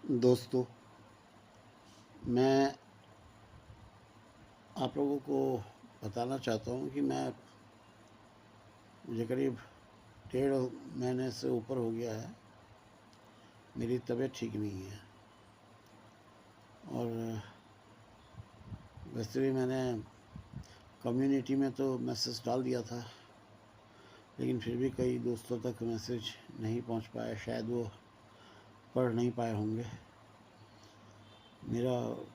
दोस्तों, मैं आप लोगों को बताना चाहता हूँ कि मुझे करीब 1.5 महीने से ऊपर हो गया है, मेरी तबीयत ठीक नहीं है। और वैसे भी मैंने कम्युनिटी में तो मैसेज डाल दिया था, लेकिन फिर भी कई दोस्तों तक मैसेज नहीं पहुँच पाया, शायद वो पढ़ नहीं पाए होंगे। मेरा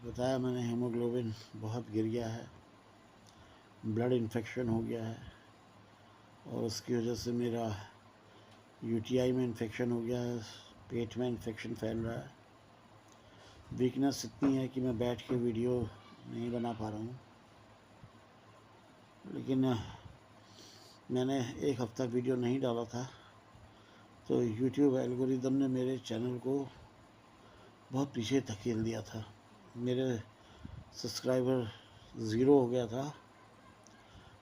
बताया मैंने, हीमोग्लोबिन बहुत गिर गया है, ब्लड इन्फेक्शन हो गया है, और उसकी वजह से मेरा यूटीआई में इन्फेक्शन हो गया है, पेट में इन्फेक्शन फैल रहा है। वीकनेस इतनी है कि मैं बैठ के वीडियो नहीं बना पा रहा हूँ। लेकिन मैंने एक हफ्ता वीडियो नहीं डाला था, तो यूट्यूब एल्गोरिदम ने मेरे चैनल को बहुत पीछे धकेल दिया था। मेरे सब्सक्राइबर ज़ीरो हो गया था,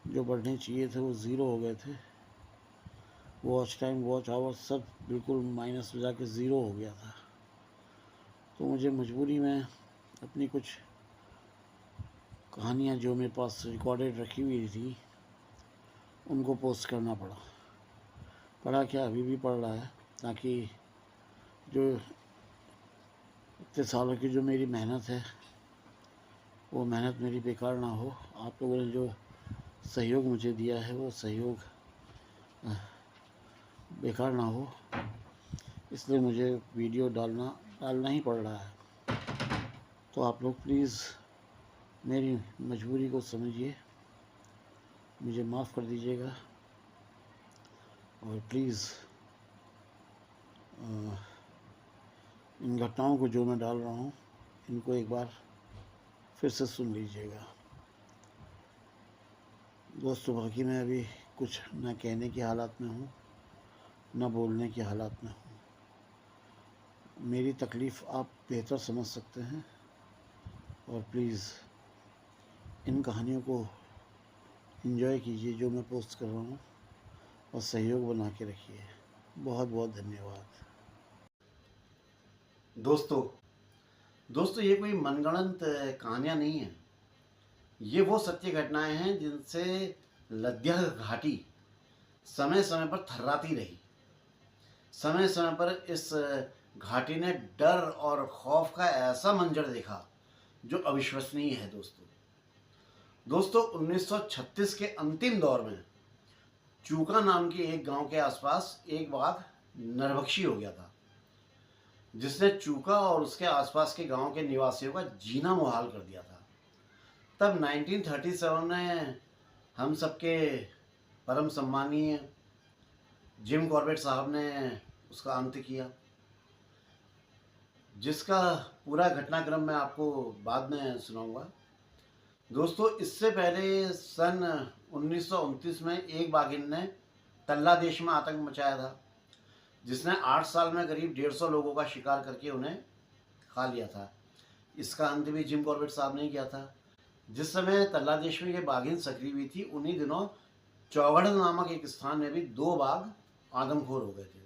जो बढ़ने चाहिए थे वो ज़ीरो हो गए थे। वॉच टाइम, वॉच आवर सब बिल्कुल माइनस में जाके ज़ीरो हो गया था। तो मुझे मजबूरी में अपनी कुछ कहानियाँ जो मेरे पास रिकॉर्डेड रखी हुई थी उनको पोस्ट करना पड़ा क्या, अभी भी पड़ रहा है, ताकि जो इतने सालों की जो मेरी मेहनत है वो मेहनत मेरी बेकार ना हो। आप लोगों ने जो सहयोग मुझे दिया है वो सहयोग बेकार ना हो, इसलिए मुझे वीडियो डालना ही पड़ रहा है। तो आप लोग प्लीज़ मेरी मजबूरी को समझिए, मुझे माफ़ कर दीजिएगा, और प्लीज़ इन घटनाओं को जो मैं डाल रहा हूँ इनको एक बार फिर से सुन लीजिएगा। दोस्तों, बाकी मैं अभी कुछ न कहने की हालत में हूँ, न बोलने की हालत में हूँ। मेरी तकलीफ़ आप बेहतर समझ सकते हैं, और प्लीज़ इन कहानियों को एंजॉय कीजिए जो मैं पोस्ट कर रहा हूँ, और सहयोग बना के रखिए। बहुत बहुत धन्यवाद। दोस्तों ये कोई मनगढ़ंत कहानियाँ नहीं है। ये वो सत्य घटनाएं हैं जिनसे लद्या घाटी समय समय पर थर्राती रही। समय समय पर इस घाटी ने डर और खौफ का ऐसा मंजर देखा जो अविश्वसनीय है। दोस्तों 1936 के अंतिम दौर में चूका नाम के एक गांव के आसपास एक बाघ नरभक्षी हो गया था, जिसने चूका और उसके आसपास के गांव के निवासियों का जीना मुहाल कर दिया था। तब 1937 में हम सबके परम सम्मानीय जिम कॉर्बेट साहब ने उसका अंत किया, जिसका पूरा घटनाक्रम मैं आपको बाद में सुनाऊंगा। दोस्तों इससे पहले सन 1929 में एक बाघिन ने तल्ला देश में आतंक मचाया था, जिसने 8 साल में करीब 150 लोगों का शिकार करके उन्हें खा लिया था। इसका अंत भी जिम कॉर्बेट साहब ने किया था। जिस समय तल्ला देश में ये बाघिन सक्रिय हुई थी, उन्हीं दिनों चौगढ़ नामक एक स्थान में भी 2 बाघ आदमखोर हो गए थे।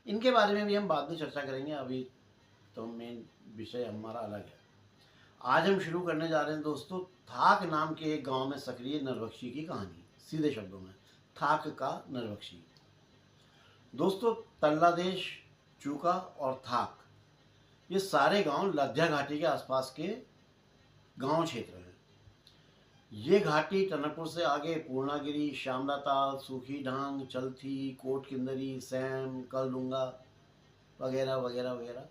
इनके बारे में भी हम बाद में चर्चा करेंगे, अभी तो मेन विषय हमारा अलग है। आज हम शुरू करने जा रहे हैं दोस्तों, थाक नाम के एक गांव में सक्रिय नरभक्षी की कहानी। सीधे शब्दों में, थाक का नरभक्षी। दोस्तों तल्ला देश, चूका और थाक, ये सारे गांव लद्या घाटी के आसपास के गांव क्षेत्र हैं। ये घाटी टनकपुर से आगे पूर्णागिरी, श्यामला ताल, सूखी ढांग, चलथी, कोट किंदरी, सैम, कलडुंगा वगैरह वगैरह वगैरह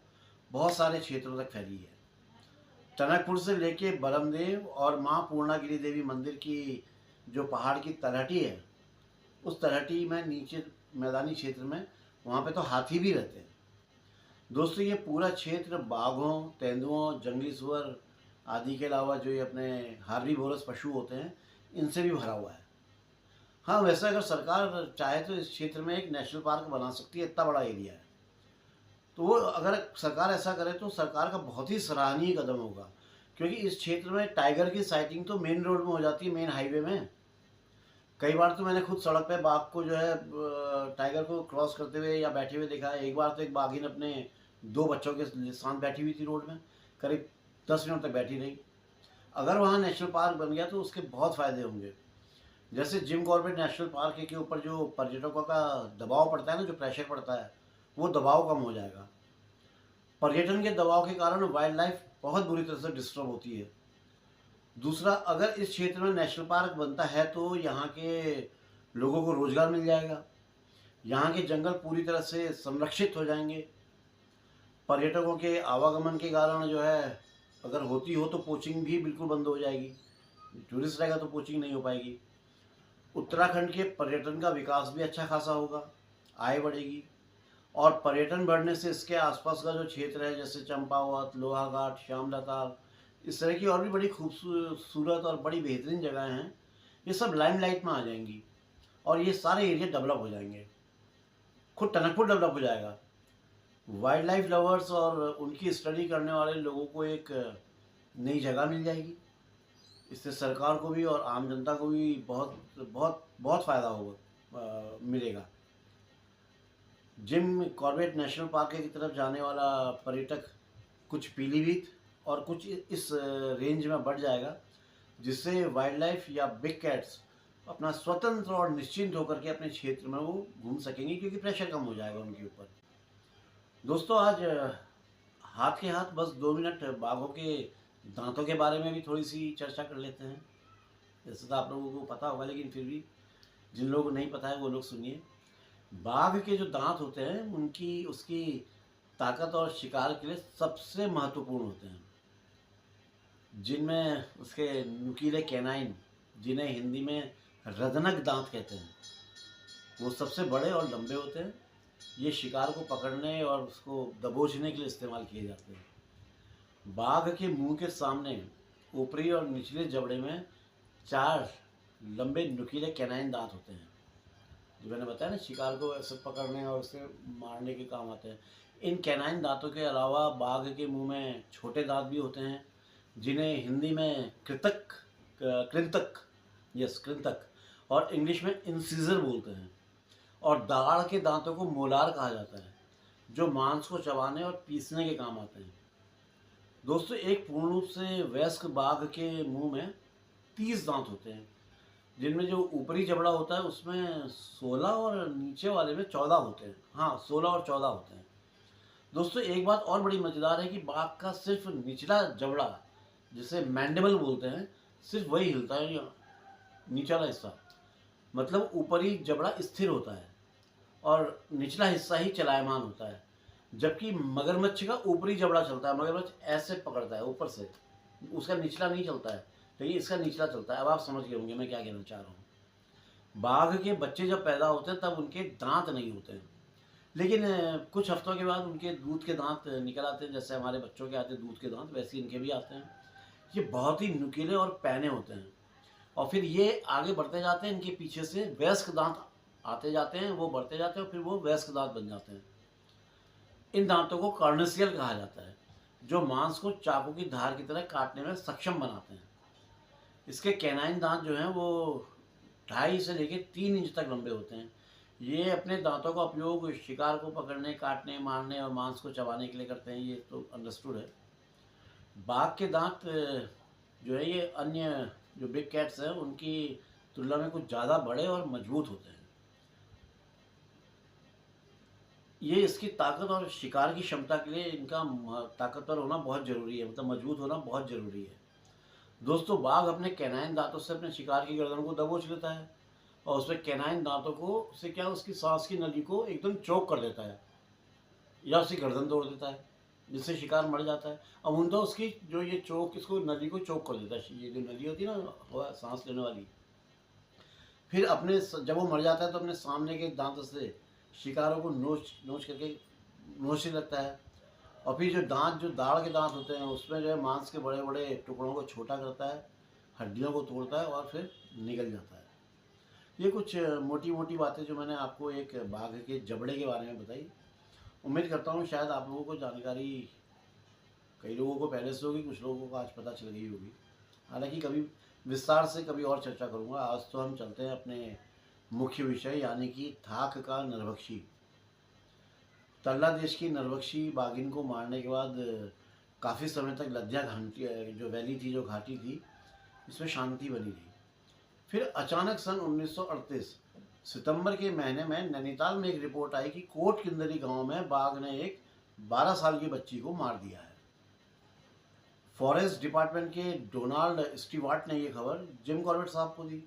बहुत सारे क्षेत्रों तक फैली है। टनकपुर से लेके बरमदेव और माँ पूर्णागिरी देवी मंदिर की जो पहाड़ की तलहटी है, उस तलहटी में नीचे मैदानी क्षेत्र में, वहाँ पे तो हाथी भी रहते हैं। दोस्तों ये पूरा क्षेत्र बाघों, तेंदुओं, जंगली सुअर आदि के अलावा जो ये अपने हार्बीवोरस पशु होते हैं, इनसे भी भरा हुआ है। हाँ, वैसे अगर सरकार चाहे तो इस क्षेत्र में एक नेशनल पार्क बना सकती है, इतना बड़ा एरिया है। तो वो अगर सरकार ऐसा करे तो सरकार का बहुत ही सराहनीय कदम होगा, क्योंकि इस क्षेत्र में टाइगर की साइटिंग तो मेन रोड में हो जाती है, मेन हाईवे में। कई बार तो मैंने खुद सड़क पे बाघ को जो है टाइगर को क्रॉस करते हुए या बैठे हुए देखा है। एक बार तो एक बाघिन अपने 2 बच्चों के साथ बैठी हुई थी रोड में, करीब 10 मिनट तक बैठी रही। अगर वहाँ नेशनल पार्क बन गया तो उसके बहुत फ़ायदे होंगे। जैसे जिम कॉर्बेट नेशनल पार्क के ऊपर जो पर्यटकों का दबाव पड़ता है ना, जो प्रेशर पड़ता है, वो दबाव कम हो जाएगा। पर्यटन के दबाव के कारण वाइल्ड लाइफ बहुत बुरी तरह से डिस्टर्ब होती है। दूसरा, अगर इस क्षेत्र में नेशनल पार्क बनता है तो यहाँ के लोगों को रोजगार मिल जाएगा, यहाँ के जंगल पूरी तरह से संरक्षित हो जाएंगे। पर्यटकों के आवागमन के कारण जो है, अगर होती हो तो पोचिंग भी बिल्कुल बंद हो जाएगी। टूरिस्ट रहेगा तो पोचिंग नहीं हो पाएगी। उत्तराखंड के पर्यटन का विकास भी अच्छा खासा होगा, आय बढ़ेगी। और पर्यटन बढ़ने से इसके आसपास का जो क्षेत्र है, जैसे चंपावत, लोहाघाट, श्यामला, इस तरह की और भी बड़ी खूबसूरत और बड़ी बेहतरीन जगहें हैं, ये सब लाइमलाइट में आ जाएंगी और ये सारे एरिया डेवलप हो जाएंगे, खुद टनकपुर डेवलप हो जाएगा। वाइल्ड लाइफ लवर्स और उनकी स्टडी करने वाले लोगों को एक नई जगह मिल जाएगी। इससे सरकार को भी और आम जनता को भी बहुत बहुत बहुत फ़ायदा होगा, मिलेगा। जिम कॉर्बेट नेशनल पार्क की तरफ जाने वाला पर्यटक कुछ पीलीभीत और कुछ इस रेंज में बढ़ जाएगा, जिससे वाइल्ड लाइफ या बिग कैट्स अपना स्वतंत्र और निश्चिंत होकर के अपने क्षेत्र में वो घूम सकेंगे, क्योंकि प्रेशर कम हो जाएगा उनके ऊपर। दोस्तों, आज हाथ के हाथ बस 2 मिनट बाघों के दांतों के बारे में भी थोड़ी सी चर्चा कर लेते हैं। जैसे तो आप लोगों को पता होगा, लेकिन फिर भी जिन लोगों को नहीं पता है वो लोग सुनिए। बाघ के जो दांत होते हैं उनकी उसकी ताकत और शिकार के लिए सबसे महत्वपूर्ण होते हैं, जिनमें उसके नुकीले कैनाइन, जिन्हें हिंदी में रदनक दांत कहते हैं, वो सबसे बड़े और लंबे होते हैं। ये शिकार को पकड़ने और उसको दबोचने के लिए इस्तेमाल किए जाते हैं। बाघ के मुंह के सामने ऊपरी और निचले जबड़े में 4 लंबे नुकीले कैनाइन दांत होते हैं, जो मैंने बताया ना, शिकार को ऐसे पकड़ने और उसे मारने के काम आते हैं। इन कैनाइन दांतों के अलावा बाघ के मुंह में छोटे दांत भी होते हैं, जिन्हें हिंदी में कृंतक और इंग्लिश में इंसिजर बोलते हैं। और दाढ़ के दांतों को मोलार कहा जाता है, जो मांस को चबाने और पीसने के काम आते हैं। दोस्तों, एक पूर्ण रूप से वयस्क बाघ के मुंह में 30 दांत होते हैं, जिनमें जो ऊपरी जबड़ा होता है उसमें 16 और नीचे वाले में 14 होते हैं। हाँ, 16 और 14 होते हैं। दोस्तों, एक बात और बड़ी मज़ेदार है कि बाघ का सिर्फ निचला जबड़ा, जिसे मैंडिबल बोलते हैं, सिर्फ वही हिलता है, या निचला हिस्सा, मतलब ऊपरी जबड़ा स्थिर होता है और निचला हिस्सा ही चलायमान होता है। जबकि मगरमच्छ का ऊपरी जबड़ा चलता है, मगरमच्छ ऐसे पकड़ता है ऊपर से, उसका निचला नहीं चलता है, लेकिन इसका निचला चलता है। अब आप समझ गए होंगे मैं क्या कहना चाह रहा हूँ। बाघ के बच्चे जब पैदा होते हैं तब उनके दांत नहीं होते हैं, लेकिन कुछ हफ्तों के बाद उनके दूध के दांत निकल आते हैं। जैसे हमारे बच्चों के आते हैं दूध के दांत, वैसे इनके भी आते हैं। ये बहुत ही नुकीले और पैने होते हैं, और फिर ये आगे बढ़ते जाते हैं। इनके पीछे से वयस्क दांत आते जाते हैं, वो बढ़ते जाते हैं और फिर वो वयस्क दांत बन जाते हैं। इन दांतों को कार्निसियल कहा जाता है, जो मांस को चाकू की धार की तरह काटने में सक्षम बनाते हैं। इसके कैनाइन दांत जो हैं वो 2.5 से लेकर 3 इंच तक लंबे होते हैं। ये अपने दांतों का उपयोग शिकार को पकड़ने, काटने, मारने और मांस को चबाने के लिए करते हैं, ये तो अंडरस्टूड है। बाघ के दांत जो है ये अन्य जो बिग कैट्स हैं उनकी तुलना में कुछ ज़्यादा बड़े और मजबूत होते हैं। ये इसकी ताकत और शिकार की क्षमता के लिए इनका ताकतवर होना बहुत ज़रूरी है, मतलब मजबूत होना बहुत ज़रूरी है। दोस्तों, बाघ अपने कैनाइन दांतों से अपने शिकार की गर्दन को दबोच लेता है और उसमें कैनाइन दांतों को से क्या उसकी सांस की नली को एकदम चोक कर देता है या उसकी गर्दन तोड़ देता है, जिससे शिकार मर जाता है। अमूमन उसकी जो ये चोक, इसको नली को चोक कर देता है, ये जो नली होती है ना सांस लेने वाली, फिर अपने जब वो मर जाता है तो अपने सामने के दांतों से शिकारों को नोच करके नोचने लगता है। और फिर जो दाढ़ के दांत होते हैं उसमें जो है मांस के बड़े बड़े टुकड़ों को छोटा करता है, हड्डियों को तोड़ता है और फिर निकल जाता है। ये कुछ मोटी मोटी बातें जो मैंने आपको एक बाघ के जबड़े के बारे में बताई। उम्मीद करता हूँ शायद आप लोगों को जानकारी, कई लोगों को पहले से होगी, कुछ लोगों को आज पता चल गई होगी। हालांकि कभी विस्तार से कभी और चर्चा करूँगा। आज तो हम चलते हैं अपने मुख्य विषय, यानी कि थाक का नरभक्षी। तल्ला देश की नरबख्शी बाघिन को मारने के बाद काफ़ी समय तक लद्या घाटी जो वैली थी, जो घाटी थी, इसमें शांति बनी रही। फिर अचानक सन 1938 सितंबर के महीने में नैनीताल में एक रिपोर्ट आई कि कोट किंदरी गांव में बाघ ने एक 12 साल की बच्ची को मार दिया है। फॉरेस्ट डिपार्टमेंट के डोनाल्ड स्टीवार्ट ने यह खबर जिम कॉर्बेट साहब को दी।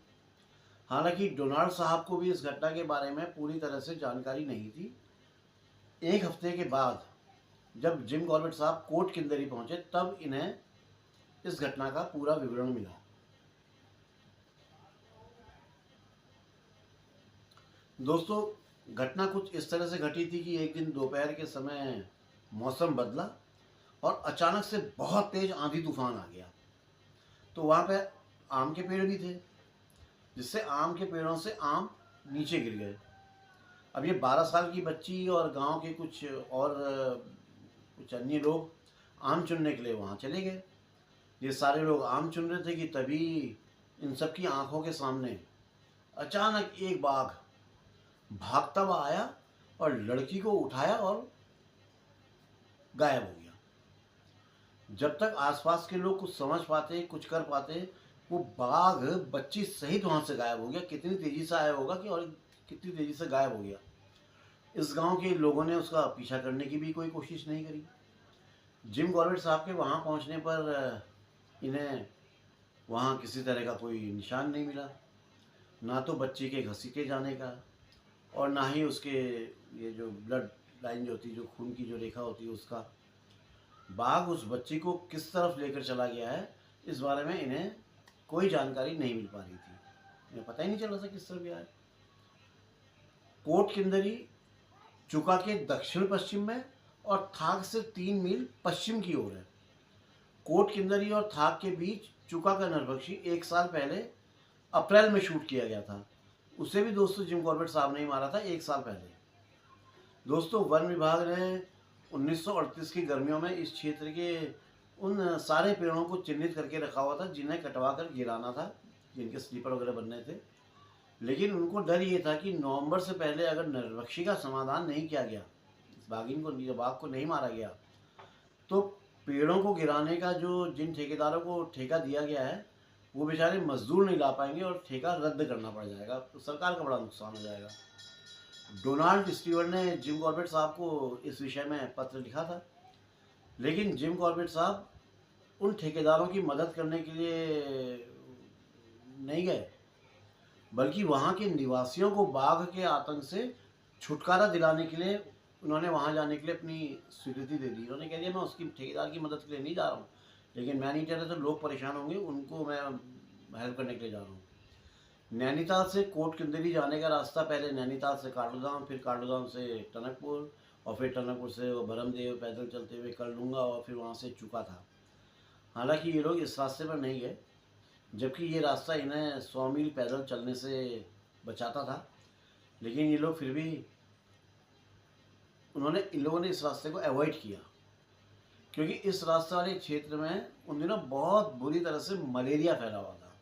हालांकि डोनाल्ड साहब को भी इस घटना के बारे में पूरी तरह से जानकारी नहीं थी। एक हफ्ते के बाद जब जिम कॉर्बेट साहब कोट किंदरी पहुंचे, तब इन्हें इस घटना का पूरा विवरण मिला। दोस्तों, घटना कुछ इस तरह से घटी थी कि एक दिन दोपहर के समय मौसम बदला और अचानक से बहुत तेज आंधी तूफान आ गया। तो वहाँ पे आम के पेड़ भी थे, जिससे आम के पेड़ों से आम नीचे गिर गए। अब ये 12 साल की बच्ची और गांव के कुछ अन्य लोग आम चुनने के लिए वहाँ चले गए। ये सारे लोग आम चुन रहे थे कि तभी इन सब की आंखों के सामने अचानक एक बाघ भागता हुआ आया और लड़की को उठाया और गायब हो गया। जब तक आसपास के लोग कुछ समझ पाते, कुछ कर पाते, वो बाघ बच्ची सहित वहां से गायब हो गया। कितनी तेजी से आया होगा कि और कितनी तेजी से गायब हो गया। इस गांव के लोगों ने उसका पीछा करने की भी कोई कोशिश नहीं करी। जिम कॉर्बेट साहब के वहां पहुंचने पर इन्हें वहां किसी तरह का कोई निशान नहीं मिला, ना तो बच्ची के घसीटे जाने का और ना ही उसके ये जो ब्लड लाइन जो होती है, जो खून की जो रेखा होती है उसका। बाघ उस बच्ची को किस तरफ लेकर चला गया है, इस बारे में इन्हें कोई जानकारी नहीं मिल पा रही थी। इन्हें पता ही नहीं चला था किस तरफ गया है। कोट किंदरी चुका के दक्षिण पश्चिम में और थाक से 3 मील पश्चिम की ओर है। कोट किंदरी और थाक के बीच चुका का नरभक्षी 1 साल पहले अप्रैल में शूट किया गया था। उसे भी दोस्तों जिम कॉर्बेट साहब ने ही मारा था 1 साल पहले। दोस्तों, वन विभाग ने 1938 की गर्मियों में इस क्षेत्र के उन सारे पेड़ों को चिन्हित करके रखा हुआ था जिन्हें कटवा कर गिराना था, जिनके स्लीपर वगैरह बनने थे। लेकिन उनको डर ये था कि नवंबर से पहले अगर नरभक्षी का समाधान नहीं किया गया, इस बाघ को नहीं मारा गया, तो पेड़ों को गिराने का जो जिन ठेकेदारों को ठेका दिया गया है, वो बेचारे मजदूर नहीं ला पाएंगे और ठेका रद्द करना पड़ जाएगा, तो सरकार का बड़ा नुकसान हो जाएगा। डोनाल्ड स्टीवर्ट ने जिम कॉर्बेट साहब को इस विषय में पत्र लिखा था, लेकिन जिम कॉर्बेट साहब उन ठेकेदारों की मदद करने के लिए नहीं गए, बल्कि वहाँ के निवासियों को बाघ के आतंक से छुटकारा दिलाने के लिए उन्होंने वहाँ जाने के लिए अपनी स्वीकृति दे दी। उन्होंने कह दिया मैं उसकी ठेकेदार की मदद के लिए नहीं जा रहा हूँ, लेकिन मैं नहीं चाहता तो लोग परेशान होंगे, उनको मैं हेल्प करने के लिए जा रहा हूँ। नैनीताल से कोट किंदरी जाने का रास्ता पहले नैनीताल से काठगोदाम, फिर काठगोदाम से टनकपुर और फिर टनकपुर से भरमदेव पैदल चलते हुए करलूंगा और फिर वहाँ से चुका था। हालांकि ये लोग इस रास्ते पर नहीं गए, जबकि ये रास्ता इन्हें 100 मील पैदल चलने से बचाता था, लेकिन ये लोग फिर भी इन लोगों ने इस रास्ते को अवॉइड किया, क्योंकि इस रास्ते वाले क्षेत्र में उन दिनों बहुत बुरी तरह से मलेरिया फैला हुआ था।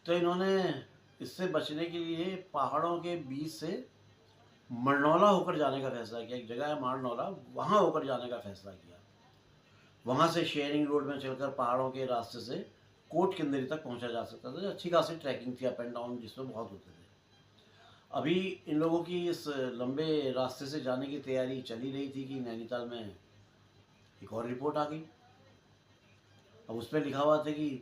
तो इन्होंने इससे बचने के लिए पहाड़ों के बीच से मरनौला होकर जाने का फैसला किया। एक जगह है मारनौला, वहाँ होकर जाने का फैसला किया। वहाँ से शेयरिंग रोड में चलकर पहाड़ों के रास्ते से कोट किंदरी तक पहुँचा जा सकता था। अच्छी खासी ट्रैकिंग थी, अप एंड डाउन जिसमें बहुत होते थे। अभी इन लोगों की इस लंबे रास्ते से जाने की तैयारी चली रही थी कि नैनीताल में एक और रिपोर्ट आ गई। अब उस पर लिखा हुआ था कि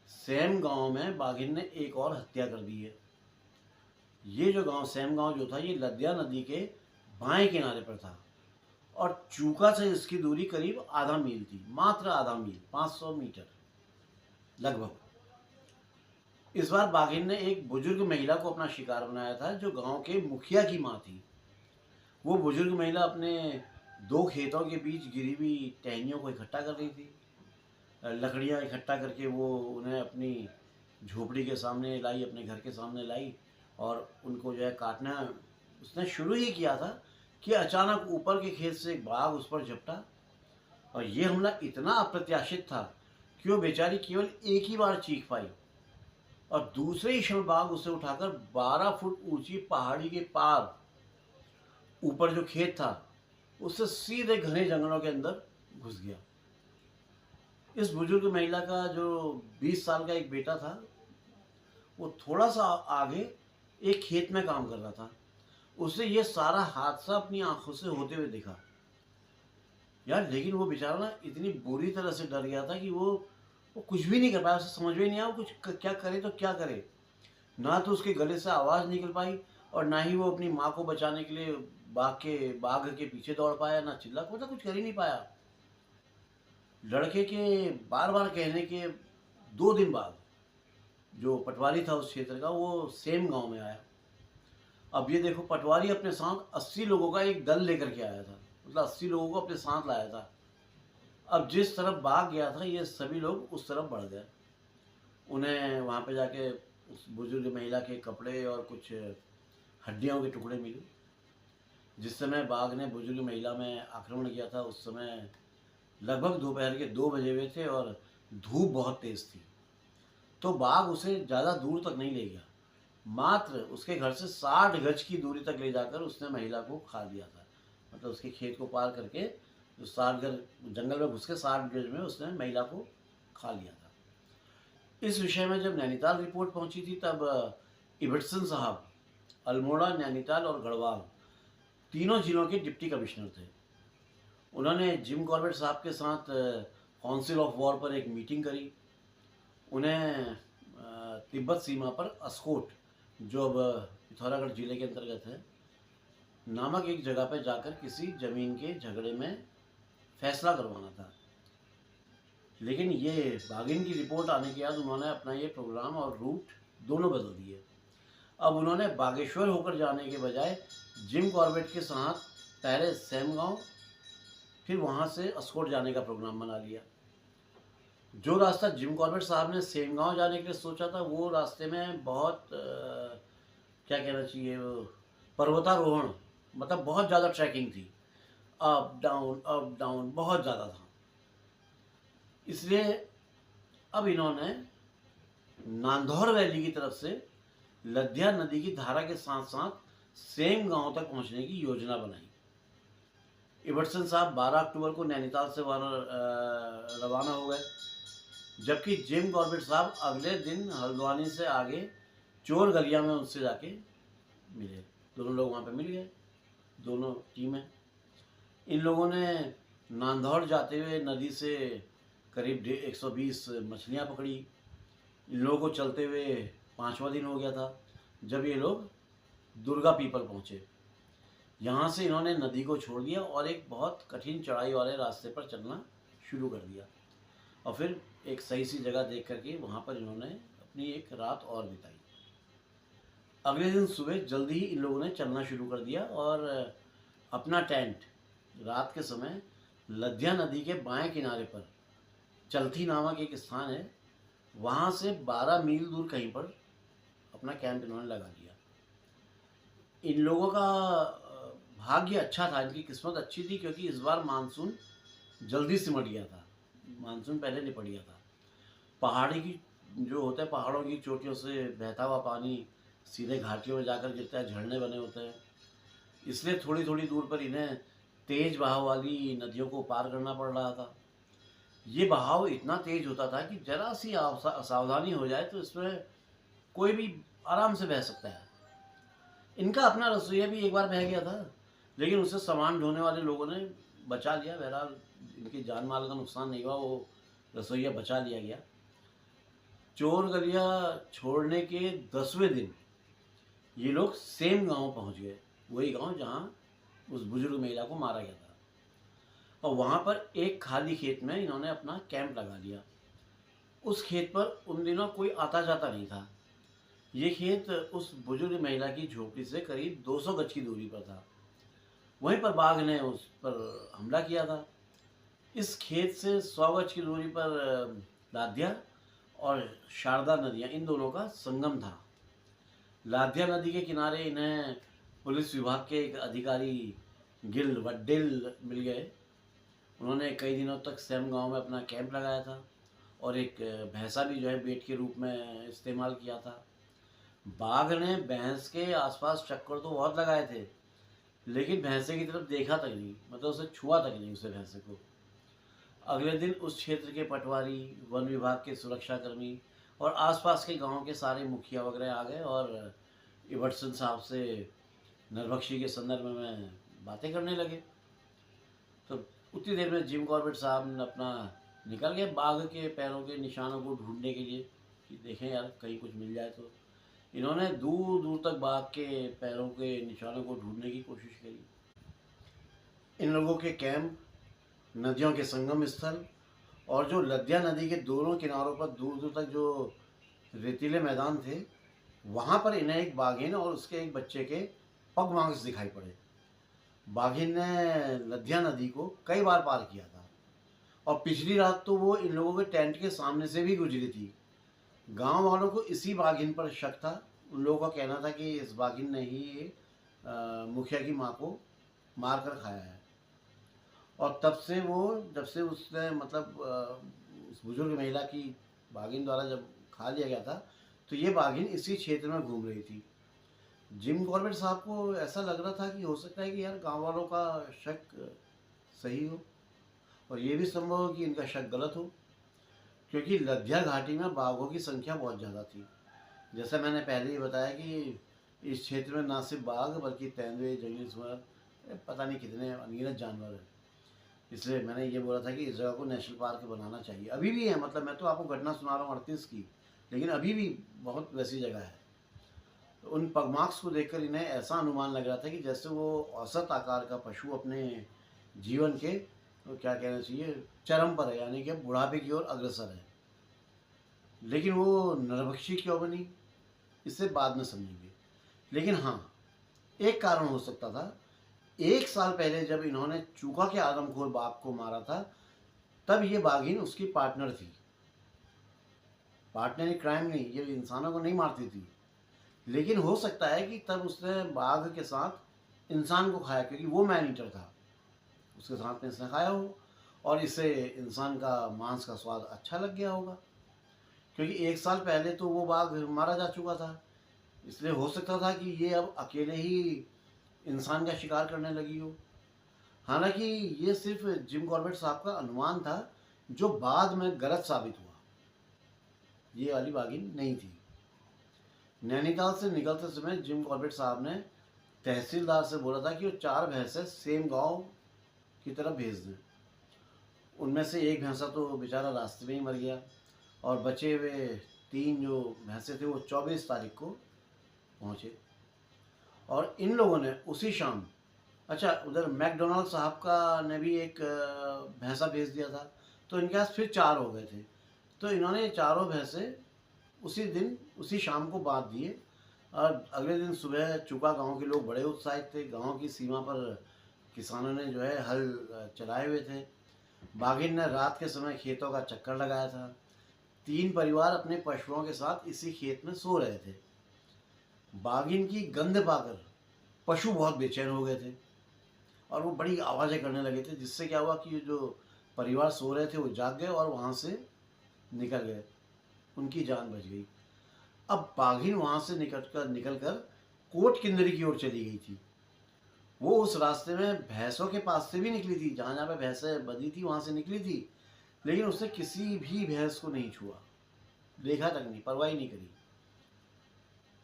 सेम गांव में बाघिन ने एक और हत्या कर दी है। ये जो गांव सेम गांव जो था, ये लद्या नदी के बाएं किनारे पर था और चूका से इसकी दूरी करीब आधा मील थी, मात्र आधा मील, 500 मीटर लगभग। इस बार बाघिन ने एक बुजुर्ग महिला को अपना शिकार बनाया था, जो गांव के मुखिया की मां थी। वो बुजुर्ग महिला अपने 2 खेतों के बीच गिरी हुई टहनियों को इकट्ठा कर रही थी। लकड़ियां इकट्ठा करके वो उन्हें अपनी झोपड़ी के सामने लाई, अपने घर के सामने लाई और उनको जो है काटना उसने शुरू ही किया था कि अचानक ऊपर के खेत से एक बाघ उस पर झपटा। और ये हमला इतना अप्रत्याशित था कि वो बेचारी केवल एक ही बार चीख पाई और दूसरे ही क्षण बाघ उसे उठाकर 12 फुट ऊंची पहाड़ी के पार ऊपर जो खेत था उससे सीधे घने जंगलों के अंदर घुस गया। इस बुजुर्ग महिला का जो 20 साल का एक बेटा था, वो थोड़ा सा आगे एक खेत में काम कर रहा था। उसे ये सारा हादसा अपनी आंखों से होते हुए दिखा यार। लेकिन वो बेचारा ना इतनी बुरी तरह से डर गया था कि वो कुछ भी नहीं कर पाया। उसे समझ में नहीं आया वो कुछ क्या करे तो क्या करे। ना तो उसके गले से आवाज़ निकल पाई और ना ही वो अपनी माँ को बचाने के लिए बाघ के पीछे दौड़ पाया, ना चिल्ला, मतलब कुछ कर ही नहीं पाया। लड़के के बार बार कहने के 2 दिन बाद जो पटवारी था उस क्षेत्र का, वो सेम गांव में आया। अब ये देखो, पटवारी अपने साथ 80 लोगों का एक दल लेकर के आया था, मतलब 80 लोगों को अपने साथ लाया था। अब जिस तरफ भाग गया था ये सभी लोग उस तरफ बढ़ गए। उन्हें वहाँ पे जाके उस बुजुर्ग महिला के कपड़े और कुछ हड्डियों के टुकड़े मिले। जिस समय बाघ ने बुजुर्ग महिला में आक्रमण किया था उस समय लगभग दोपहर के 2 बजे हुए थे और धूप बहुत तेज थी। तो बाघ उसे ज़्यादा दूर तक नहीं ले गया, मात्र उसके घर से 60 गज की दूरी तक ले जाकर उसने महिला को खा लिया था। मतलब उसके खेत को पार करके जो 60 गज जंगल में घुस के 60 गज में उसने महिला को खा लिया था। इस विषय में जब नैनीताल रिपोर्ट पहुंची थी तब इबटसन साहब अल्मोड़ा, नैनीताल और गढ़वाल तीनों जिलों के डिप्टी कमिश्नर थे। उन्होंने जिम कॉर्बेट साहब के साथ काउंसिल ऑफ वॉर पर एक मीटिंग करी। उन्हें तिब्बत सीमा पर अस्कोट, जो अब पिथौरागढ़ जिले के अंतर्गत है, नामक एक जगह पर जाकर किसी जमीन के झगड़े में फैसला करवाना था। लेकिन ये बाघिन की रिपोर्ट आने के बाद उन्होंने अपना ये प्रोग्राम और रूट दोनों बदल दिए। अब उन्होंने बागेश्वर होकर जाने के बजाय जिम कॉर्बेट के साथ पहले सेमगांव, फिर वहाँ से अस्कोट जाने का प्रोग्राम बना लिया। जो रास्ता जिम कॉर्बेट साहब ने सेमगांव जाने के लिए सोचा था, वो रास्ते में बहुत क्या कहना चाहिए, पर्वतारोहण, मतलब बहुत ज़्यादा ट्रैकिंग थी, अप डाउन बहुत ज़्यादा था। इसलिए अब इन्होंने नांदौर वैली की तरफ से लद्या नदी की धारा के साथ साथ सेम गांव तक पहुंचने की योजना बनाई। इबटसन साहब 12 अक्टूबर को नैनीताल से रवाना हो गए, जबकि जिम कॉर्बेट साहब अगले दिन हल्द्वानी से आगे चोर गलिया में उनसे जाके मिले। दोनों लोग वहाँ पे मिल गए, दोनों टीमें। इन लोगों ने नांदौर जाते हुए नदी से करीब 120 मछलियाँ पकड़ी। इन लोगों को चलते हुए 5वां दिन हो गया था जब ये लोग दुर्गा पीपल पहुँचे। यहाँ से इन्होंने नदी को छोड़ दिया और एक बहुत कठिन चढ़ाई वाले रास्ते पर चलना शुरू कर दिया और फिर एक सही सी जगह देख करके वहाँ पर इन्होंने अपनी एक रात और बिताई। अगले दिन सुबह जल्दी ही इन लोगों ने चलना शुरू कर दिया और अपना टेंट रात के समय लद्या नदी के बाएं किनारे पर चलथी नामक एक स्थान है, वहाँ से 12 मील दूर कहीं पर अपना कैंप इन्होंने लगा लिया। इन लोगों का भाग्य अच्छा था, इनकी किस्मत अच्छी थी, क्योंकि इस बार मानसून जल्दी सिमट गया था, मानसून पहले निपट गया था। पहाड़ी की जो होता है, पहाड़ों की चोटियों से बहता हुआ पानी सीधे घाटियों में जाकर गिरता है, झरने बने होते हैं, इसलिए थोड़ी थोड़ी दूर पर इन्हें तेज बहाव वाली नदियों को पार करना पड़ रहा था। ये बहाव इतना तेज होता था कि जरा सी असावधानी हो जाए तो इसमें कोई भी आराम से बह सकता है। इनका अपना रसोईया भी एक बार बह गया था, लेकिन उसे सामान ढोने वाले लोगों ने बचा लिया। बहरहाल इनकी जान माल का नुकसान नहीं हुआ, वो रसोईया बचा लिया गया। चोर गलिया छोड़ने के 10वें दिन ये लोग सेम गांव पहुंच गए, वही गांव जहां उस बुजुर्ग महिला को मारा गया था। और वहाँ पर एक खाली खेत में इन्होंने अपना कैंप लगा लिया। उस खेत पर उन दिनों कोई आता जाता नहीं था। ये खेत उस बुजुर्ग महिला की झोपड़ी से करीब 200 गज की दूरी पर था। वहीं पर बाघ ने उस पर हमला किया था। इस खेत से 100 गज की दूरी पर लाध्या और शारदा नदियाँ, इन दोनों का संगम था। लाध्या नदी के किनारे इन्हें पुलिस विभाग के एक अधिकारी गिल वड्डेल मिल गए। उन्होंने कई दिनों तक सेम गांव में अपना कैंप लगाया था और एक भैंसा भी जो है बेट के रूप में इस्तेमाल किया था। बाघ ने भैंस के आसपास चक्कर तो बहुत लगाए थे, लेकिन भैंसे की तरफ देखा तक नहीं, मतलब उसे छुआ तक नहीं उसे भैंसे को। अगले दिन उस क्षेत्र के पटवारी, वन विभाग के सुरक्षाकर्मी और आसपास के गांव के सारे मुखिया वगैरह आ गए और इवर्टसन साहब से नरभक्षी के संदर्भ में बातें करने लगे। तो उतनी देर में जिम कॉर्बेट साहब ने अपना निकल गए बाघ के पैरों के निशानों को ढूंढने के लिए कि देखें यार कहीं कुछ मिल जाए। तो इन्होंने दूर दूर तक बाघ के पैरों के निशानों को ढूंढने की कोशिश करी। इन लोगों के कैंप, नदियों के संगम स्थल और जो लद्या नदी के दोनों किनारों पर दूर दूर तक जो रेतीले मैदान थे, वहाँ पर इन्हें एक बाघिन और उसके एक बच्चे के पगमांस दिखाई पड़े। बाघिन ने लद्या नदी को कई बार पार किया था और पिछली रात तो वो इन लोगों के टेंट के सामने से भी गुजरी थी। गांव वालों को इसी बाघिन पर शक था। उन लोगों का कहना था कि इस बाघिन ने ही मुखिया की माँ को मार कर खाया है। और तब से वो, जब से उसने मतलब उस बुजुर्ग महिला की बाघिन द्वारा जब खा लिया गया था, तो ये बाघिन इसी क्षेत्र में घूम रही थी। जिम कॉर्बेट साहब को ऐसा लग रहा था कि हो सकता है कि यार गांव वालों का शक सही हो और ये भी संभव हो कि इनका शक गलत हो, क्योंकि लद्या घाटी में बाघों की संख्या बहुत ज़्यादा थी। जैसा मैंने पहले ही बताया कि इस क्षेत्र में ना सिर्फ बाघ बल्कि तेंदुए, जंगली सुअर, पता नहीं कितने अनगिनत जानवर हैं। इसलिए मैंने ये बोला था कि इस जगह को नेशनल पार्क बनाना चाहिए। अभी भी है, मतलब मैं तो आपको घटना सुना रहा हूँ 38 की, लेकिन अभी भी बहुत वैसी जगह है। तो उन पगमार्क्स को देखकर इन्हें ऐसा अनुमान लग रहा था कि जैसे वो औसत आकार का पशु अपने जीवन के, तो क्या कहना चाहिए, चरम पर है, यानी कि बुढ़ापे की ओर अग्रसर है। लेकिन वो नरभक्षी क्यों बनी, इससे बाद में समझेंगे। लेकिन हाँ, एक कारण हो सकता था। 1 साल पहले जब इन्होंने चूका के आदमखोर बाघ को मारा था, तब ये बाघिन उसकी पार्टनर थी। पार्टनर क्राइम नहीं, ये इंसानों को नहीं मारती थी, लेकिन हो सकता है कि तब उसने बाघ के साथ इंसान को खाया, क्योंकि वो मैन ईटर था, उसके साथ में इसने खाया हो और इसे इंसान का मांस का स्वाद अच्छा लग गया होगा। क्योंकि 1 साल पहले तो वो बाघ मारा जा चुका था, इसलिए हो सकता था कि ये अब अकेले ही इंसान का शिकार करने लगी हो। हालांकि ये सिर्फ जिम कॉर्बेट साहब का अनुमान था, जो बाद में गलत साबित हुआ। ये वाली बाघिन नहीं थी। नैनीताल से निकलते समय जिम कॉर्बेट साहब ने तहसीलदार से बोला था कि वो 4 भैंसे सेम गांव की तरफ भेज दें। उनमें से एक भैंसा तो बेचारा रास्ते में ही मर गया और बचे हुए 3 जो भैंसे थे वो 24 तारीख को पहुँचे। और इन लोगों ने उसी शाम, अच्छा उधर मैकडोनाल्ड साहब का ने भी एक भैंसा भेज दिया था, तो इनके पास फिर 4 हो गए थे। तो इन्होंने ये चारों भैंसे उसी दिन उसी शाम को बांध दिए और अगले दिन सुबह चुका गांव के लोग बड़े उत्साहित थे। गांव की सीमा पर किसानों ने जो है हल चलाए हुए थे। बाघिन ने रात के समय खेतों का चक्कर लगाया था। 3 परिवार अपने पशुओं के साथ इसी खेत में सो रहे थे। बाघिन की गंध पाकर पशु बहुत बेचैन हो गए थे और वो बड़ी आवाज़ें करने लगे थे, जिससे क्या हुआ कि जो परिवार सो रहे थे वो जाग गए और वहाँ से निकल गए, उनकी जान बच गई। अब बाघिन वहाँ से निकल कर कोट किन्नरी की ओर चली गई थी। वो उस रास्ते में भैंसों के पास से भी निकली थी, जहाँ जहाँ पे भैंसें बंधी थी वहाँ से निकली थी, लेकिन उसने किसी भी भैंस को नहीं छुआ, देखा तक नहीं, परवाह नहीं करी।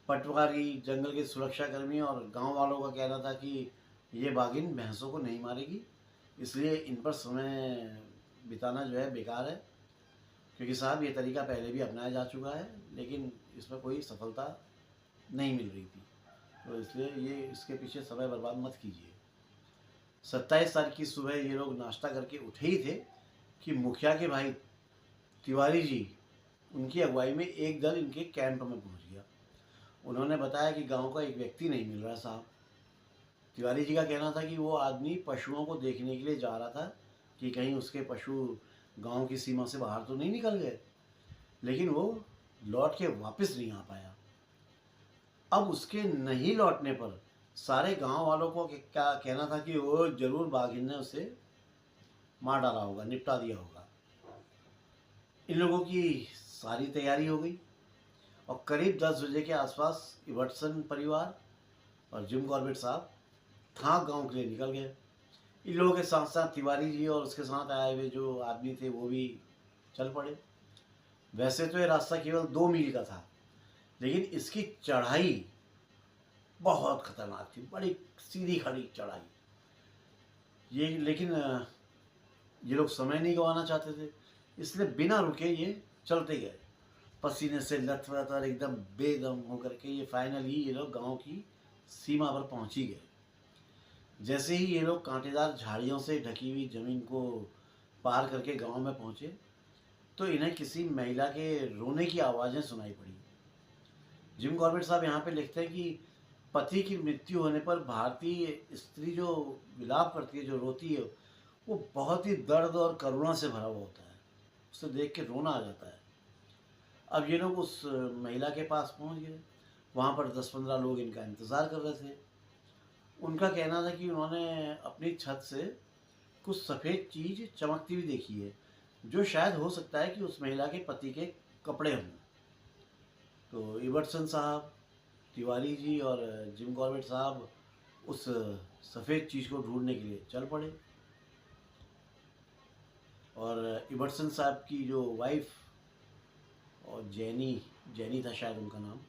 पटवारी, जंगल के सुरक्षाकर्मी और गांव वालों का कहना था कि ये बाघिन भैंसों को नहीं मारेगी, इसलिए इन पर समय बिताना जो है बेकार है, क्योंकि साहब ये तरीका पहले भी अपनाया जा चुका है, लेकिन इसमें कोई सफलता नहीं मिल रही थी, तो इसलिए ये इसके पीछे समय बर्बाद मत कीजिए। 27 तारीख की सुबह ये लोग नाश्ता करके उठे ही थे कि मुखिया के भाई तिवारी जी, उनकी अगुवाई में एक दल इनके कैंप में पहुंच गया। उन्होंने बताया कि गांव का एक व्यक्ति नहीं मिल रहा साहब। तिवारी जी का कहना था कि वो आदमी पशुओं को देखने के लिए जा रहा था कि कहीं उसके पशु गांव की सीमा से बाहर तो नहीं निकल गए, लेकिन वो लौट के वापस नहीं आ पाया। अब उसके नहीं लौटने पर सारे गांव वालों को क्या कहना था कि वो जरूर बाघिन ने उसे मार डाला होगा, निपटा दिया होगा। इन लोगों की सारी तैयारी हो गई और करीब 10 बजे के आसपास इवर्टसन परिवार और जिम कॉर्बेट साहब थाक गांव के लिए निकल गए। इन लोगों के साथ साथ तिवारी जी और उसके साथ आए हुए जो आदमी थे वो भी चल पड़े। वैसे तो ये रास्ता केवल 2 मील का था, लेकिन इसकी चढ़ाई बहुत खतरनाक थी, बड़ी सीधी खड़ी चढ़ाई। ये लेकिन ये लोग समय नहीं गंवाना चाहते थे, इसलिए बिना रुके ये चलते गए, पसीने से लथपथ और एकदम बेदम होकर के ये फाइनली ये लोग गांव की सीमा पर पहुंच ही गए। जैसे ही ये लोग कांटेदार झाड़ियों से ढकी हुई जमीन को पार करके गांव में पहुंचे, तो इन्हें किसी महिला के रोने की आवाज़ें सुनाई पड़ी। जिम कॉर्बेट साहब यहाँ पे लिखते हैं कि पति की मृत्यु होने पर भारतीय स्त्री जो विलाप करती है, जो रोती है, वो बहुत ही दर्द और करुणा से भरा हुआ होता है। उसे देख के रोना आ जाता है। अब ये लोग उस महिला के पास पहुँच गए। वहाँ पर 10-15 लोग इनका इंतज़ार कर रहे थे। उनका कहना था कि उन्होंने अपनी छत से कुछ सफ़ेद चीज़ चमकती हुई देखी है, जो शायद हो सकता है कि उस महिला के पति के कपड़े हों। तो इबर्टसन साहब, तिवारी जी और जिम कॉर्बेट साहब उस सफ़ेद चीज़ को ढूंढने के लिए चल पड़े। और इबर्टसन साहब की जो वाइफ और जैनी था शायद उनका नाम,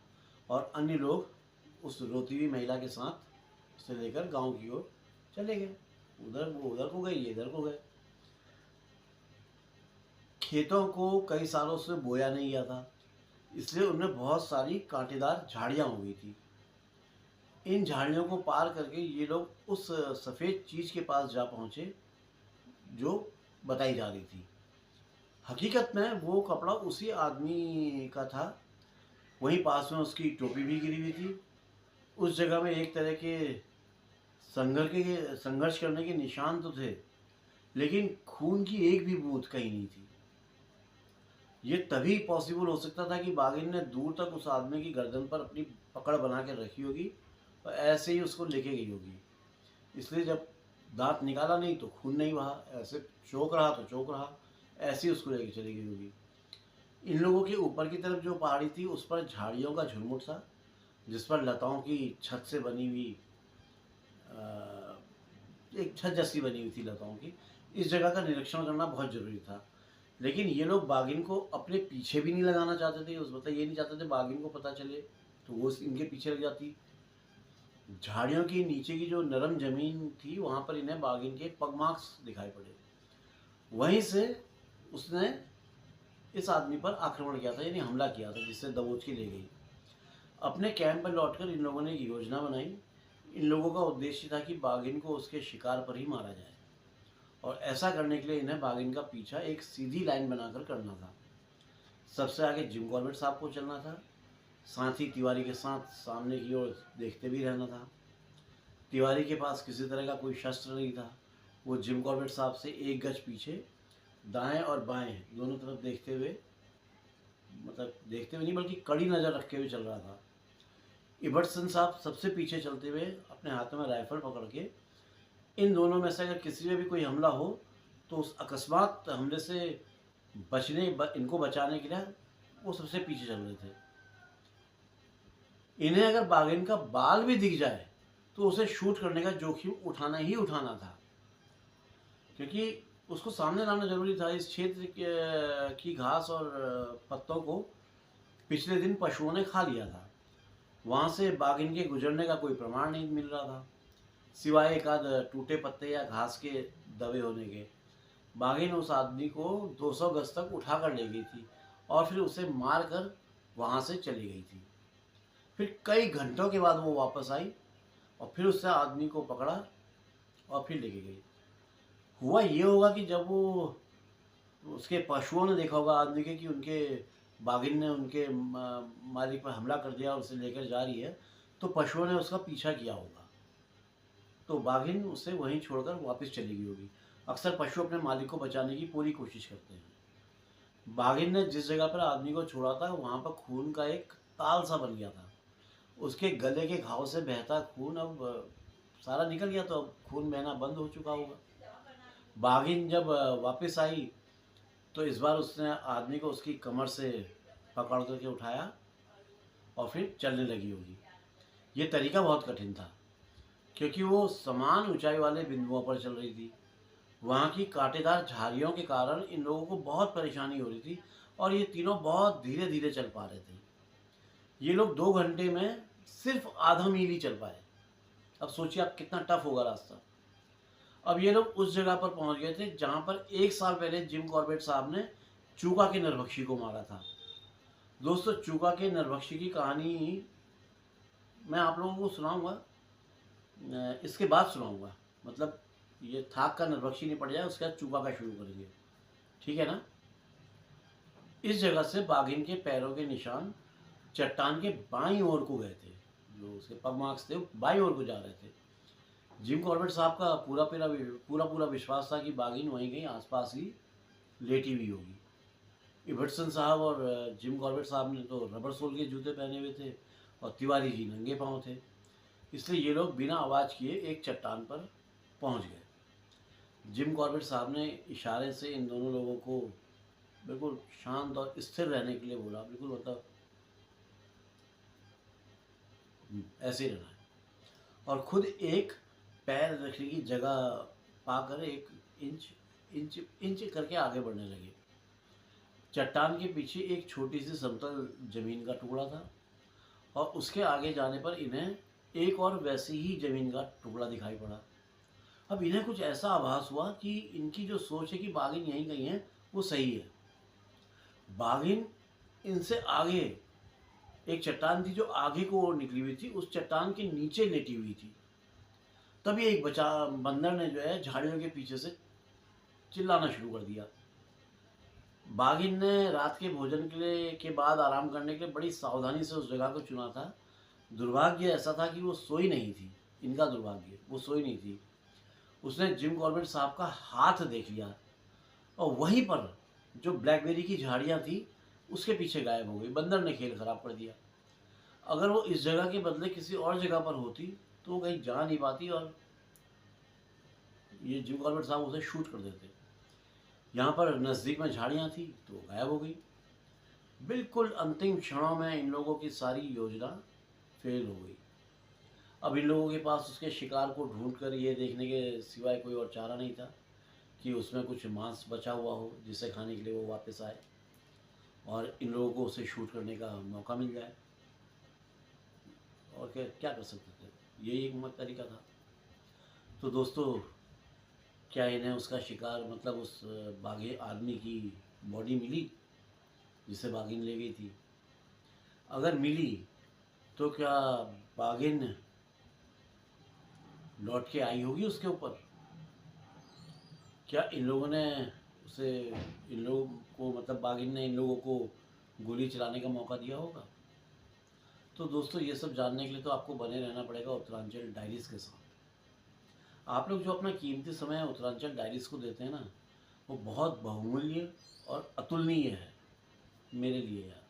और अन्य लोग उस रोती हुई महिला के साथ उसे लेकर गांव की ओर चले गए। वो उधर को गए, ये इधर को गए। खेतों को कई सालों से बोया नहीं गया था, इसलिए उनमें बहुत सारी कांटेदार झाड़ियाँ हो गई थी। इन झाड़ियों को पार करके ये लोग उस सफ़ेद चीज़ के पास जा पहुँचे जो बताई जा रही थी। हकीकत में वो कपड़ा उसी आदमी का था। वहीं पास में उसकी टोपी भी गिरी हुई थी। उस जगह में एक तरह के संघर्ष करने के निशान तो थे, लेकिन खून की एक भी बूंद कहीं नहीं थी। ये तभी पॉसिबल हो सकता था कि बागिन ने दूर तक उस आदमी की गर्दन पर अपनी पकड़ बना के रखी होगी और ऐसे ही उसको लेके गई होगी। इसलिए जब दांत निकाला नहीं तो खून नहीं बहा, ऐसे चौंक रहा तो चौंक रहा, ऐसे ही उसको लेके चली गई होगी। इन लोगों के ऊपर की तरफ जो पहाड़ी थी उस पर झाड़ियों का झुरमुट था, जिस पर लताओं की छत से बनी हुई एक छत जैसी बनी हुई थी लताओं की। इस जगह का निरीक्षण करना बहुत ज़रूरी था, लेकिन ये लोग बागिन को अपने पीछे भी नहीं लगाना चाहते थे। उस मतलब ये नहीं चाहते थे बागिन को पता चले तो वो इनके पीछे लग जाती। झाड़ियों की नीचे की जो नरम ज़मीन थी वहाँ पर इन्हें बागिन के पग मार्क्स दिखाई पड़े। वहीं से उसने इस आदमी पर आक्रमण किया था, यानी हमला किया था, जिससे दबोच के ले गई। अपने कैंप पर लौटकर इन लोगों ने एक योजना बनाई। इन लोगों का उद्देश्य था कि बागिन को उसके शिकार पर ही मारा जाए, और ऐसा करने के लिए इन्हें बागिन का पीछा एक सीधी लाइन बनाकर करना था। सबसे आगे जिम कॉर्बेट साहब को चलना था, साथ ही तिवारी के साथ सामने की ओर देखते भी रहना था। तिवारी के पास किसी तरह का कोई शस्त्र नहीं था। वो जिम कॉर्बेट साहब से 1 गज पीछे दाएं और बाएं दोनों तरफ देखते हुए, मतलब देखते हुए नहीं बल्कि कड़ी नज़र रखे हुए चल रहा था। इबर्टसन साहब सबसे पीछे चलते हुए अपने हाथों में राइफल पकड़ के, इन दोनों में से अगर किसी में भी कोई हमला हो तो उस अकस्मात हमले से इनको बचाने के लिए वो सबसे पीछे चल रहे थे। इन्हें अगर बागिन का बाल भी दिख जाए तो उसे शूट करने का जोखिम उठाना ही उठाना था, क्योंकि उसको सामने लाना जरूरी था। इस क्षेत्र की घास और पत्तों को पिछले दिन पशुओं ने खा लिया था। वहाँ से बागिन के गुजरने का कोई प्रमाण नहीं मिल रहा था, सिवाय एक आध टूटे पत्ते या घास के दबे होने के। बागिन उस आदमी को 200 गज तक उठा कर ले गई थी और फिर उसे मार कर वहाँ से चली गई थी। फिर कई घंटों के बाद वो वापस आई और फिर उससे आदमी को पकड़ा और फिर लेके गई। हुआ ये होगा कि जब वो उसके पशुओं ने देखा होगा आदमी के कि उनके बागिन ने उनके मालिक पर हमला कर दिया और उसे लेकर जा रही है, तो पशुओं ने उसका पीछा किया होगा, तो बागिन उसे वहीं छोड़कर वापस चली गई होगी। अक्सर पशु अपने मालिक को बचाने की पूरी कोशिश करते हैं। बागिन ने जिस जगह पर आदमी को छोड़ा था वहाँ पर खून का एक ताल सा बन गया था। उसके गले के घाव से बहता खून अब सारा निकल गया, तो अब खून बहना बंद हो चुका होगा। बागिन जब वापस आई तो इस बार उसने आदमी को उसकी कमर से पकड़ करके उठाया और फिर चलने लगी होगी। ये तरीका बहुत कठिन था। क्योंकि वो समान ऊंचाई वाले बिंदुओं पर चल रही थी। वहाँ की कांटेदार झाड़ियों के कारण इन लोगों को बहुत परेशानी हो रही थी और ये तीनों बहुत धीरे धीरे चल पा रहे थे। ये लोग 2 घंटे में सिर्फ आधा मील ही चल पाए। अब सोचिए आप कितना टफ होगा रास्ता। अब ये लोग उस जगह पर पहुंच गए थे जहां पर 1 साल पहले जिम कॉर्बेट साहब ने चूका के नरभक्षी को मारा था। दोस्तों, चूका के नरभक्षी की कहानी मैं आप लोगों को सुनाऊंगा, इसके बाद सुनाऊंगा। मतलब ये थाक का नरभक्षी नहीं पड़ जाए, उसके बाद चूका का शुरू करेंगे, ठीक है ना। इस जगह से बाघिन के पैरों के निशान चट्टान के बाईं ओर को गए थे। जो उसके पग मार्क्स थे वो बाईं ओर को जा रहे थे। जिम कॉर्बेट साहब का पूरा विश्वास था कि बाघिन वहीं कहीं आसपास ही लेटी हुई होगी। इबर्टसन साहब और जिम कॉर्बेट साहब ने तो रबर सोल के जूते पहने हुए थे और तिवारी जी नंगे पाँव थे। इसलिए ये लोग बिना आवाज़ किए एक चट्टान पर पहुंच गए। जिम कॉर्बेट साहब ने इशारे से इन दोनों लोगों को बिल्कुल शांत और स्थिर रहने के लिए बोला। बिल्कुल मतलब ऐसे ही रहना है। और खुद एक पैर रखने की जगह पाकर एक इंच इंच इंच करके आगे बढ़ने लगे। चट्टान के पीछे एक छोटी सी समतल जमीन का टुकड़ा था और उसके आगे जाने पर इन्हें एक और वैसी ही जमीन का टुकड़ा दिखाई पड़ा। अब इन्हें कुछ ऐसा आभास हुआ कि इनकी जो सोच है कि बाघिन यहीं कहीं है, वो सही है। बाघिन इनसे आगे एक चट्टान थी जो आगे को ओर निकली हुई थी, उस चट्टान के नीचे लेटी हुई थी। तभी एक बंदर ने जो है झाड़ियों के पीछे से चिल्लाना शुरू कर दिया। बाघिन ने रात के भोजन के बाद आराम करने के लिए बड़ी सावधानी से उस जगह को चुना था। दुर्भाग्य ऐसा था कि वो सोई नहीं थी। इनका दुर्भाग्य, वो सोई नहीं थी। उसने जिम कॉर्बेट साहब का हाथ देख लिया और वहीं पर जो ब्लैकबेरी की झाड़ियाँ थी उसके पीछे गायब हो गई। बंदर ने खेल खराब कर दिया। अगर वो इस जगह के बदले किसी और जगह पर होती तो वो कहीं जा नहीं पाती और ये जिम कॉर्बेट साहब उसे शूट कर देते। यहाँ पर नज़दीक में झाड़ियाँ थी तो गायब हो गई। बिल्कुल अंतिम क्षणों में इन लोगों की सारी योजना फेल हो गई। अब इन लोगों के पास उसके शिकार को ढूंढ कर ये देखने के सिवाय कोई और चारा नहीं था कि उसमें कुछ मांस बचा हुआ हो जिसे खाने के लिए वो वापस आए और इन लोगों को उसे शूट करने का मौका मिल जाए। और क्या कर सकते थे, यही एक तरीका था। तो दोस्तों, क्या इन्हें उसका शिकार मतलब उस बाघे आदमी की बॉडी मिली जिसे बाघिन ले गई थी? अगर मिली तो क्या बाघिन लौट के आई होगी उसके ऊपर? क्या इन लोगों ने उसे, इन लोगों को मतलब बाघिन ने इन लोगों को गोली चलाने का मौका दिया होगा? तो दोस्तों, ये सब जानने के लिए तो आपको बने रहना पड़ेगा उत्तरांचल डायरीज़ के साथ। आप लोग जो अपना कीमती समय उत्तरांचल डायरीज़ को देते हैं ना, वो बहुत बहुमूल्य और अतुलनीय है मेरे लिए यार।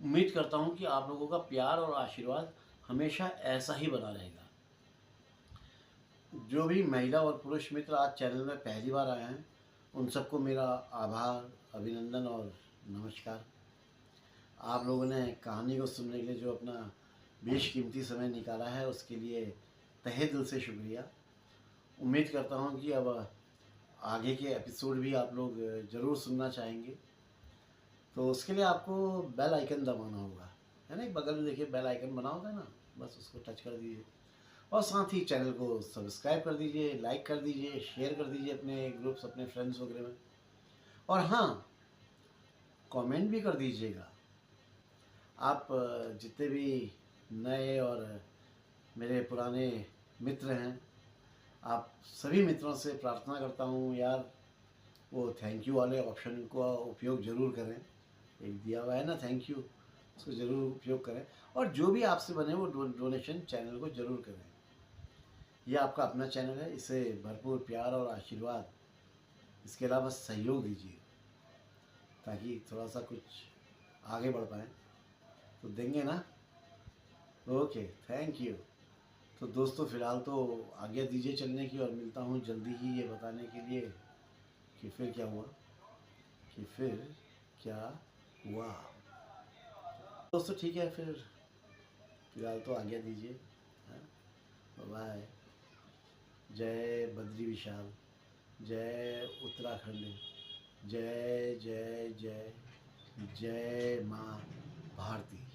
उम्मीद करता हूँ कि आप लोगों का प्यार और आशीर्वाद हमेशा ऐसा ही बना रहेगा। जो भी महिला और पुरुष मित्र आज चैनल में पहली बार आए हैं, उन सबको मेरा आभार, अभिनंदन और नमस्कार। आप लोगों ने कहानी को सुनने के लिए जो अपना बेशकीमती समय निकाला है, उसके लिए तहे दिल से शुक्रिया। उम्मीद करता हूँ कि अब आगे के एपिसोड भी आप लोग ज़रूर सुनना चाहेंगे। तो उसके लिए आपको बेल आइकन दबाना होगा, है ना। बगल में देखिए बेल आइकन बना होता है ना, बस उसको टच कर दीजिए और साथ ही चैनल को सब्सक्राइब कर दीजिए, लाइक कर दीजिए, शेयर कर दीजिए अपने ग्रुप्स, अपने फ्रेंड्स वगैरह में। और हाँ, कमेंट भी कर दीजिएगा। आप जितने भी नए और मेरे पुराने मित्र हैं, आप सभी मित्रों से प्रार्थना करता हूँ यार, वो थैंक यू वाले ऑप्शन का उपयोग ज़रूर करें। एक दिया हुआ है ना थैंक यू, उसको ज़रूर उपयोग करें। और जो भी आपसे बने वो डोनेशन चैनल को ज़रूर करें। ये आपका अपना चैनल है, इसे भरपूर प्यार और आशीर्वाद, इसके अलावा सहयोग दीजिए ताकि थोड़ा सा कुछ आगे बढ़ पाएँ। तो देंगे ना? Okay, thank you. तो दोस्तों, फ़िलहाल तो आज्ञा दीजिए चलने की, और मिलता हूँ जल्दी ही ये बताने के लिए कि फिर क्या हुआ, दोस्तों ठीक है, फिर फ़िलहाल तो आज्ञा दीजिए। हाँ? बाय। जय बद्री विशाल, जय उत्तराखंड, जय जय जय जय माँ भारती।